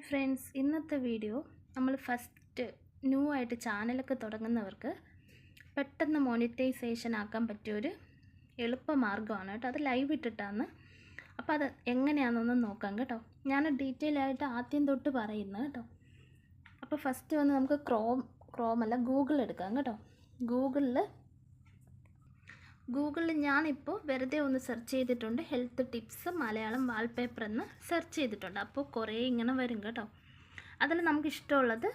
Hi friends, ഇന്നത്തെ video നമ്മൾ first new ആയിട്ട് ചാനലൊക്കെ തുടങ്ങുന്നവർക്ക് പെട്ടെന്ന് മോണിറ്റൈസേഷൻ ആക്കാൻ പറ്റിയൊരു എളുപ്പ മാർഗ്ഗമാണ് കേട്ടോ. അത് ലൈവ് ഇട്ടിട്ടാണ്. അപ്പോൾ അത് എങ്ങനെയാണെന്നൊന്ന് നോക്കാം കേട്ടോ. ഞാൻ ഡീറ്റെയിൽ ആയിട്ട് ആദ്യം തൊട്ട് പറയുന്നത് കേട്ടോ. അപ്പോൾ ഫസ്റ്റ് വന്ന് നമുക്ക് ക്രോം അല്ല ഗൂഗിൾ എടുക്കാം കേട്ടോ. ഗൂഗിളിൽ ഞാനിപ്പോൾ വെറുതെ ഒന്ന് സെർച്ച് ചെയ്തിട്ടുണ്ട്, ഹെൽത്ത് ടിപ്സ് മലയാളം വാൾപേപ്പർ എന്ന് സെർച്ച് ചെയ്തിട്ടുണ്ട്. അപ്പോൾ കുറേ ഇങ്ങനെ വരും കേട്ടോ. അതിൽ നമുക്ക് ഇഷ്ടമുള്ളത്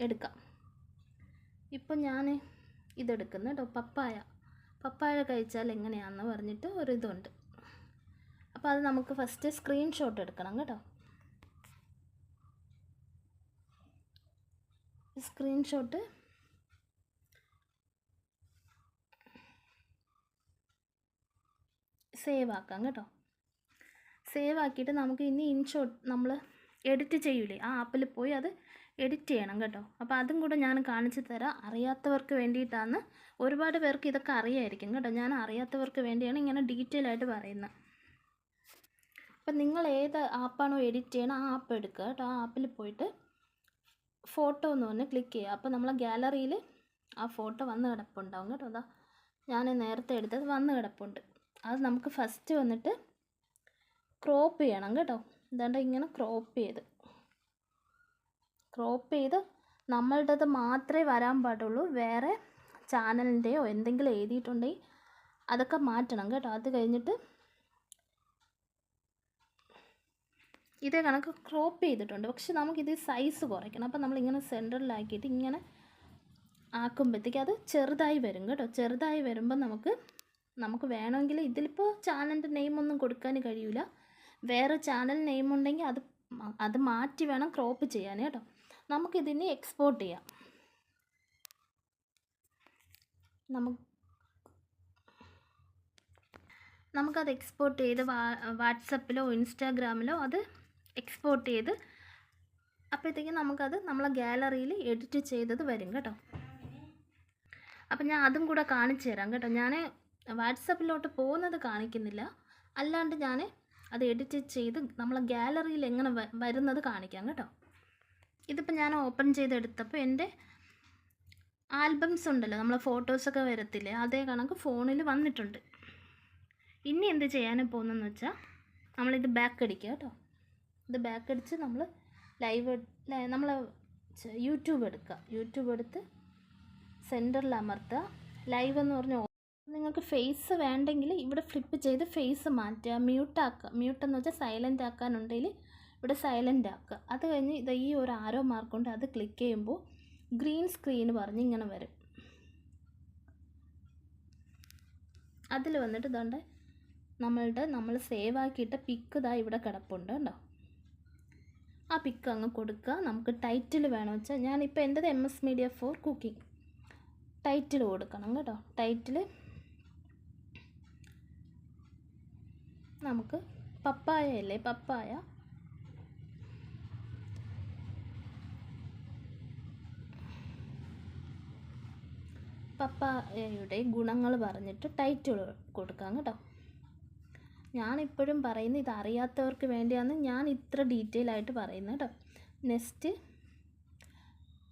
എടുക്കാം. ഇപ്പോൾ ഞാൻ ഇതെടുക്കുന്നു കേട്ടോ, പപ്പായ കഴിച്ചാൽ എങ്ങനെയാണെന്ന് പറഞ്ഞിട്ട് ഒരിതുണ്ട്. അപ്പോൾ അത് നമുക്ക് ഫസ്റ്റ് സ്ക്രീൻഷോട്ട് എടുക്കണം കേട്ടോ. സ്ക്രീൻഷോട്ട് സേവ് ആക്കാം കേട്ടോ. സേവ് ആക്കിയിട്ട് നമുക്ക് ഇനി ഇൻഷോട്ട് നമ്മൾ എഡിറ്റ് ചെയ്യൂലേ, ആ ആപ്പിൽ പോയി അത് എഡിറ്റ് ചെയ്യണം കേട്ടോ. അപ്പോൾ അതും കൂടെ ഞാൻ കാണിച്ചു തരാം. അറിയാത്തവർക്ക് വേണ്ടിയിട്ടാണ്. ഒരുപാട് പേർക്ക് ഇതൊക്കെ അറിയായിരിക്കും കേട്ടോ. ഞാൻ അറിയാത്തവർക്ക് വേണ്ടിയാണ് ഇങ്ങനെ ഡീറ്റെയിൽ ആയിട്ട് പറയുന്നത്. അപ്പം നിങ്ങൾ ഏത് ആപ്പാണോ എഡിറ്റ് ചെയ്യണം ആ ആപ്പ് എടുക്കുക കേട്ടോ. ആ ആപ്പിൽ പോയിട്ട് ഫോട്ടോ എന്ന് പറഞ്ഞ് ക്ലിക്ക് ചെയ്യുക. അപ്പോൾ നമ്മളെ ഗാലറിയിൽ ആ ഫോട്ടോ വന്ന് കിടപ്പുണ്ടാവും കേട്ടോ. അതാ ഞാൻ നേരത്തെ എടുത്തത് വന്ന് കിടപ്പുണ്ട്. അത് നമുക്ക് ഫസ്റ്റ് വന്നിട്ട് ക്രോപ്പ് ചെയ്യണം കേട്ടോ. ഇതാണ്ട് ഇങ്ങനെ ക്രോപ്പ് ചെയ്ത് നമ്മളുടേത് മാത്രമേ വരാൻ പാടുള്ളൂ. വേറെ ചാനലിൻ്റെയോ എന്തെങ്കിലും എഴുതിയിട്ടുണ്ടെങ്കിൽ അതൊക്കെ മാറ്റണം കേട്ടോ. അത് കഴിഞ്ഞിട്ട് ഇതേ കണക്ക് ക്രോപ്പ് ചെയ്തിട്ടുണ്ട്. പക്ഷെ നമുക്കിത് സൈസ് കുറയ്ക്കണം. അപ്പോൾ നമ്മളിങ്ങനെ സെൻറ്ററിലാക്കിയിട്ട് ഇങ്ങനെ ആക്കുമ്പോഴത്തേക്ക് അത് ചെറുതായി വരും കേട്ടോ. ചെറുതായി വരുമ്പോൾ നമുക്ക് വേണമെങ്കിൽ ഇതിലിപ്പോൾ ചാനലിൻ്റെ നെയിമൊന്നും കൊടുക്കാൻ കഴിയില്ല. വേറെ ചാനൽ നെയിം ഉണ്ടെങ്കിൽ അത് മാറ്റി വേണം ക്രോപ്പ് ചെയ്യാൻ കേട്ടോ. നമുക്കിതിനെ എക്സ്പോർട്ട് ചെയ്യാം. നമുക്കത് എക്സ്പോർട്ട് ചെയ്ത് വാട്സപ്പിലോ ഇൻസ്റ്റാഗ്രാമിലോ അത് എക്സ്പോർട്ട് ചെയ്ത് അപ്പോഴത്തേക്കും നമുക്കത് നമ്മളെ ഗാലറിയിൽ എഡിറ്റ് ചെയ്തത് വരും കേട്ടോ. അപ്പം ഞാൻ അതും കൂടെ കാണിച്ചു തരാം കേട്ടോ. ഞാൻ വാട്സപ്പിലോട്ട് പോകുന്നത് കാണിക്കുന്നില്ല, അല്ലാണ്ട് ഞാൻ അത് എഡിറ്റ് ചെയ്ത് നമ്മളെ ഗാലറിയിൽ എങ്ങനെ വരുന്നത് കാണിക്കാം കേട്ടോ. ഇതിപ്പോൾ ഞാൻ ഓപ്പൺ ചെയ്തെടുത്തപ്പോൾ എൻ്റെ ആൽബംസ് ഉണ്ടല്ലോ, നമ്മളെ ഫോട്ടോസൊക്കെ വരത്തില്ലേ, അതേ കണക്ക് ഫോണിൽ വന്നിട്ടുണ്ട്. ഇനി എന്ത് ചെയ്യാൻ പോകുന്നതെന്ന് വെച്ചാൽ നമ്മളിത് ബാക്ക് അടിക്കുക കേട്ടോ. ഇത് ബാക്ക് അടിച്ച് നമ്മൾ നമ്മൾ യൂട്യൂബ് എടുത്ത് സെൻറ്ററിൽ അമർത്തുക. ലൈവ് എന്ന് പറഞ്ഞ നിങ്ങൾക്ക് ഫേസ് വേണ്ടെങ്കിൽ ഇവിടെ ഫ്ലിപ്പ് ചെയ്ത് ഫേസ് മാറ്റുക. മ്യൂട്ടെന്ന് വെച്ചാൽ സൈലൻ്റ് ആക്കാനുണ്ടെങ്കിൽ ഇവിടെ സൈലൻ്റ് ആക്കുക. അത് കഴിഞ്ഞ് ഇത് ഈ ഒരു ആരോ മാർക്ക് കൊണ്ട് അത് ക്ലിക്ക് ചെയ്യുമ്പോൾ ഗ്രീൻ സ്ക്രീൻ പറഞ്ഞ് ഇങ്ങനെ വരും. അതിൽ വന്നിട്ട് ഇതുകൊണ്ട് നമ്മൾ സേവ് ആക്കിയിട്ട പിക്ക് ഇതാ ഇവിടെ കിടപ്പുണ്ട് കേട്ടോ. ആ പിക്ക് അങ്ങ് കൊടുക്കുക. നമുക്ക് ടൈറ്റിൽ വേണമെന്ന് വെച്ചാൽ ഞാനിപ്പോൾ എൻ്റെത് MS Media for Cooking title കൊടുക്കണം കേട്ടോ. ടൈറ്റിൽ നമുക്ക് പപ്പായയുടെ ഗുണങ്ങൾ പറഞ്ഞിട്ട് ടൈറ്റിൽ കൊടുക്കാം കേട്ടോ. ഞാനിപ്പോഴും പറയുന്നത് ഇത് അറിയാത്തവർക്ക് വേണ്ടിയാണ് ഞാൻ ഇത്ര ഡീറ്റെയിൽ ആയിട്ട് പറയുന്നത് കേട്ടോ. Next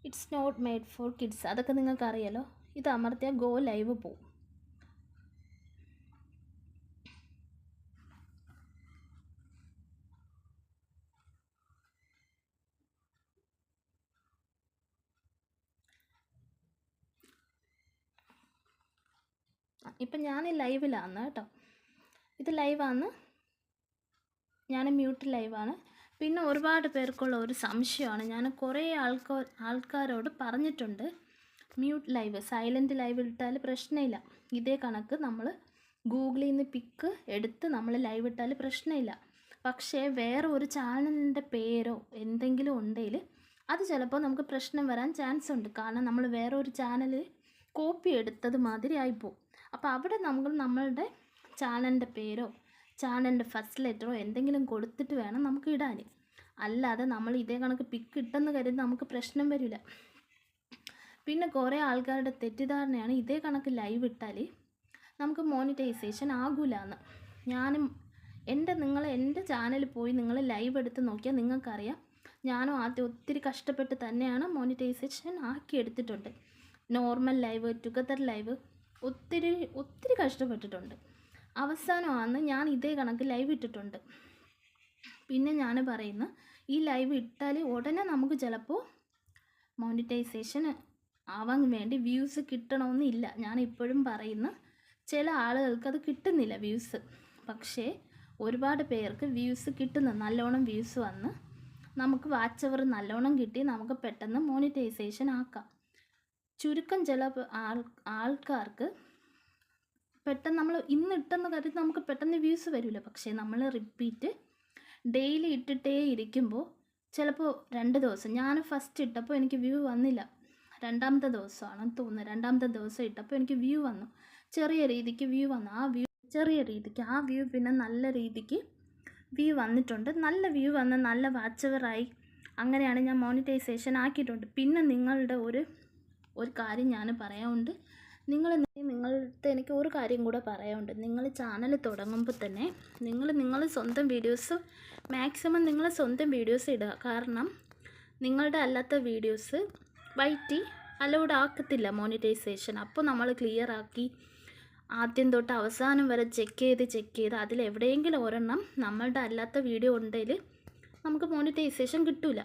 it's not made for kids, അതൊക്കെ നിങ്ങൾക്ക് അറിയാലോ. ഇത് അമർത്തിയാൽ ഗോ ലൈവ് പോവും. ഇപ്പം ഞാൻ ലൈവിലാണ് കേട്ടോ. ഇത് ലൈവാണ്, ഞാൻ മ്യൂട്ട് ലൈവാണ്. പിന്നെ ഒരുപാട് പേർക്കുള്ള ഒരു സംശയമാണ്, ഞാൻ കുറേ ആൾക്കാരോട് പറഞ്ഞിട്ടുണ്ട്, മ്യൂട്ട് ലൈവ് സൈലൻറ്റ് ലൈവ് ഇട്ടാൽ പ്രശ്നമില്ല. ഇതേ കണക്ക് നമ്മൾ ഗൂഗിളിൽ നിന്ന് പിക്ക് എടുത്ത് നമ്മൾ ലൈവ് ഇട്ടാൽ പ്രശ്നമില്ല. പക്ഷേ വേറെ ഒരു ചാനലിൻ്റെ പേരോ എന്തെങ്കിലും ഉണ്ടെങ്കിൽ അത് ചിലപ്പോൾ നമുക്ക് പ്രശ്നം വരാൻ ചാൻസ് ഉണ്ട്. കാരണം നമ്മൾ വേറെ ഒരു ചാനൽ കോപ്പി എടുത്തത് മാതിരി ആയിപ്പോവും. അപ്പോൾ അവിടെ നമ്മളുടെ ചാനലിൻ്റെ പേരോ ചാനലിൻ്റെ ഫസ്റ്റ് ലെറ്ററോ എന്തെങ്കിലും കൊടുത്തിട്ട് വേണം നമുക്ക് ഇടാൻ. അല്ലാതെ നമ്മൾ ഇതേ കണക്ക് പിക്ക് ഇട്ടെന്ന് കരുതി നമുക്ക് പ്രശ്നം വരില്ല. പിന്നെ കുറേ ആൾക്കാരുടെ തെറ്റിദ്ധാരണയാണ് ഇതേ കണക്ക് ലൈവ് ഇട്ടാൽ നമുക്ക് മോണിറ്റൈസേഷൻ ആകൂലെന്ന്. നിങ്ങൾ എൻ്റെ ചാനലിൽ പോയി നിങ്ങൾ ലൈവ് എടുത്ത് നോക്കിയാൽ നിങ്ങൾക്കറിയാം ഞാനും ആദ്യം ഒത്തിരി കഷ്ടപ്പെട്ട് തന്നെയാണ് മോണിറ്റൈസേഷൻ ആക്കിയെടുത്തിട്ടുണ്ട്. നോർമൽ ലൈവ്, ടുഗദർ ലൈവ് ഒത്തിരി ഒത്തിരി കഷ്ടപ്പെട്ടിട്ടുണ്ട്. അവസാനമാണ് ഞാൻ ഇതേ കണക്ക് ലൈവ് ഇട്ടിട്ടുണ്ട്. പിന്നെ ഞാൻ പറയുന്നു, ഈ ലൈവ് ഇട്ടാൽ ഉടനെ നമുക്ക് ചിലപ്പോൾ മോണിറ്റൈസേഷൻ ആവാൻ വേണ്ടി വ്യൂസ് കിട്ടണമെന്നില്ല. ഞാൻ ഇപ്പോഴും പറയുന്നു, ചില ആളുകൾക്ക് അത് കിട്ടുന്നില്ല വ്യൂസ്. പക്ഷേ ഒരുപാട് പേർക്ക് വ്യൂസ് കിട്ടുന്നു, നല്ലോണം വ്യൂസ് വന്ന് നമുക്ക് വാച്ച് അവർ നല്ലോണം കിട്ടി നമുക്ക് പെട്ടെന്ന് മോണിറ്റൈസേഷൻ ആക്കാം. ചുരുക്കം ചില ആൾക്കാർക്ക് പെട്ടെന്ന് നമ്മൾ ഇന്ന് ഇട്ടെന്ന് കരുതി നമുക്ക് പെട്ടെന്ന് വ്യൂസ് വരില്ല. പക്ഷേ നമ്മൾ റിപ്പീറ്റ് ഡെയിലി ഇട്ടിട്ടേ ഇരിക്കുമ്പോൾ ചിലപ്പോൾ 2 ദിവസം, ഞാൻ ഫസ്റ്റ് ഇട്ടപ്പോൾ എനിക്ക് വ്യൂ വന്നില്ല, 2ാമത്തെ ദിവസമാണെന്ന് തോന്നുന്നത്, 2ാമത്തെ ദിവസം ഇട്ടപ്പോൾ എനിക്ക് വ്യൂ വന്നു, ചെറിയ രീതിക്ക് വ്യൂ വന്നു. ആ വ്യൂ പിന്നെ നല്ല രീതിക്ക് വ്യൂ വന്നിട്ടുണ്ട്. നല്ല വ്യൂ വന്ന് നല്ല വാച്ചവറായി. അങ്ങനെയാണ് ഞാൻ മോണിറ്റൈസേഷൻ ആക്കിയിട്ടുണ്ട്. പിന്നെ നിങ്ങളുടെ ഒരു കാര്യം ഞാൻ പറയാനുണ്ട്. നിങ്ങളുടെ എനിക്ക് ഒരു കാര്യം കൂടെ പറയാനുണ്ട്. നിങ്ങൾ ചാനൽ തുടങ്ങുമ്പോൾ തന്നെ നിങ്ങൾ സ്വന്തം വീഡിയോസ് മാക്സിമം നിങ്ങൾ സ്വന്തം വീഡിയോസ് ഇടുക. കാരണം നിങ്ങളുടെ അല്ലാത്ത വീഡിയോസ് വൈറ്റി അലൗഡ് ആക്കത്തില്ല മോണിറ്റൈസേഷൻ. അപ്പോൾ നമ്മൾ ക്ലിയർ ആക്കി ആദ്യം തൊട്ട് അവസാനം വരെ ചെക്ക് ചെയ്ത് അതിലെവിടെയെങ്കിലും ഒരെണ്ണം നമ്മളുടെ അല്ലാത്ത വീഡിയോ ഉണ്ടെങ്കിൽ നമുക്ക് മോണിറ്റൈസേഷൻ കിട്ടില്ല.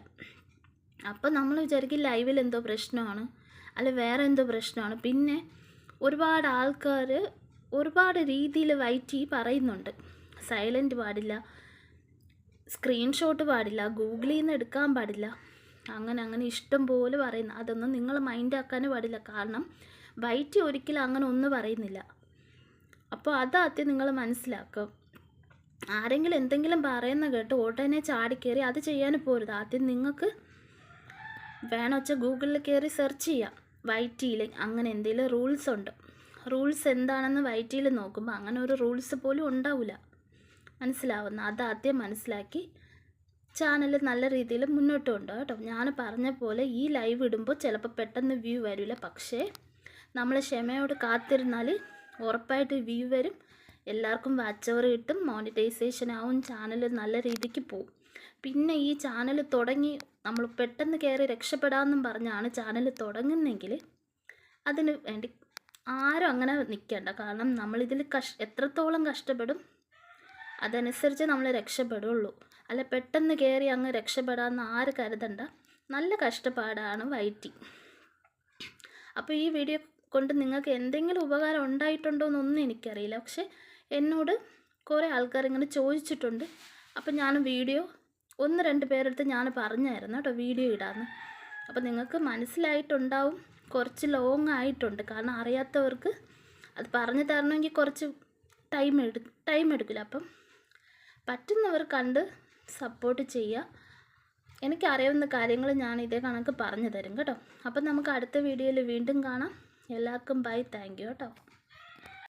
അപ്പോൾ നമ്മൾ വിചാരിക്കും ലൈവിൽ എന്തോ പ്രശ്നമാണ്, അല്ല വേറെ എന്തോ പ്രശ്നമാണ്. പിന്നെ ഒരുപാട് ആൾക്കാർ ഒരുപാട് രീതിയിൽ വൈറ്റി പറയുന്നുണ്ട്. സൈലൻറ്റ് പാടില്ല, സ്ക്രീൻഷോട്ട് പാടില്ല, ഗൂഗിളിൽ നിന്ന് എടുക്കാൻ പാടില്ല, അങ്ങനെ ഇഷ്ടം പോലെ പറയുന്നു. അതൊന്നും നിങ്ങൾ മൈൻഡാക്കാൻ പാടില്ല. കാരണം വൈറ്റി ഒരിക്കലും അങ്ങനെ ഒന്നും പറയുന്നില്ല. അപ്പോൾ അതാദ്യം നിങ്ങൾ മനസ്സിലാക്കുക. ആരെങ്കിലും എന്തെങ്കിലും പറയുന്ന കേട്ട് ഉടനെ ചാടിക്കയറി അത് ചെയ്യാൻ പോരുത്. ആദ്യം നിങ്ങൾക്ക് വേണമെന്ന് വെച്ചാൽ ഗൂഗിളിൽ കയറി സെർച്ച് ചെയ്യാം. വൈറ്റിയിൽ അങ്ങനെ എന്തെങ്കിലും റൂൾസ് ഉണ്ട്, റൂൾസ് എന്താണെന്ന് വൈറ്റിയിൽ നോക്കുമ്പോൾ അങ്ങനെ ഒരു റൂൾസ് പോലും ഉണ്ടാവില്ല. മനസ്സിലാവുന്ന അതാദ്യം മനസ്സിലാക്കി ചാനൽ നല്ല രീതിയിൽ മുന്നോട്ട് കൊണ്ടുപോകും കേട്ടോ. ഞാൻ പറഞ്ഞ പോലെ ഈ ലൈവ് ഇടുമ്പോൾ ചിലപ്പോൾ പെട്ടെന്ന് വ്യൂ വരില്ല. പക്ഷേ നമ്മൾ ക്ഷമയോട് കാത്തിരുന്നാൽ ഉറപ്പായിട്ട് വ്യൂ വരും, എല്ലാവർക്കും വാച്ച് അവർ കിട്ടും, മോണിറ്റൈസേഷൻ ആവും, ചാനൽ നല്ല രീതിക്ക് പോവും. പിന്നെ ഈ ചാനൽ തുടങ്ങി നമ്മൾ പെട്ടെന്ന് കയറി രക്ഷപ്പെടാമെന്നും പറഞ്ഞാണ് ചാനൽ തുടങ്ങുന്നെങ്കിൽ അതിന് വേണ്ടി ആരും അങ്ങനെ നിൽക്കേണ്ട. കാരണം നമ്മളിതിൽ എത്രത്തോളം കഷ്ടപ്പെടും അതനുസരിച്ച് നമ്മൾ രക്ഷപ്പെടുള്ളൂ. അല്ല പെട്ടെന്ന് കയറി അങ്ങ് രക്ഷപ്പെടാമെന്ന് ആര് കരുതണ്ട. നല്ല കഷ്ടപ്പാടാണ് വൈറ്റി. അപ്പോൾ ഈ വീഡിയോ കൊണ്ട് നിങ്ങൾക്ക് എന്തെങ്കിലും ഉപകാരം ഉണ്ടായിട്ടുണ്ടോ എന്നൊന്നും എനിക്കറിയില്ല. പക്ഷേ എന്നോട് കുറേ ആൾക്കാർ ഇങ്ങനെ ചോദിച്ചിട്ടുണ്ട്. അപ്പോൾ ഞാൻ വീഡിയോ 1-2 പേരെടുത്ത് ഞാൻ പറഞ്ഞായിരുന്നു കേട്ടോ വീഡിയോ ഇടാമെന്ന്. അപ്പോൾ നിങ്ങൾക്ക് മനസ്സിലായിട്ടുണ്ടാവും, കുറച്ച് ലോങ് ആയിട്ടുണ്ട്. കാരണം അറിയാത്തവർക്ക് അത് പറഞ്ഞു തരണമെങ്കിൽ കുറച്ച് ടൈം എടുക്കില്ല. അപ്പം പറ്റുന്നവർ കണ്ട് സപ്പോർട്ട് ചെയ്യുക. എനിക്കറിയാവുന്ന കാര്യങ്ങൾ ഞാൻ ഇതേ കണക്ക് പറഞ്ഞു തരും കേട്ടോ. അപ്പം നമുക്ക് അടുത്ത വീഡിയോയിൽ വീണ്ടും കാണാം. എല്ലാവർക്കും ബൈ, താങ്ക് യു കേട്ടോ.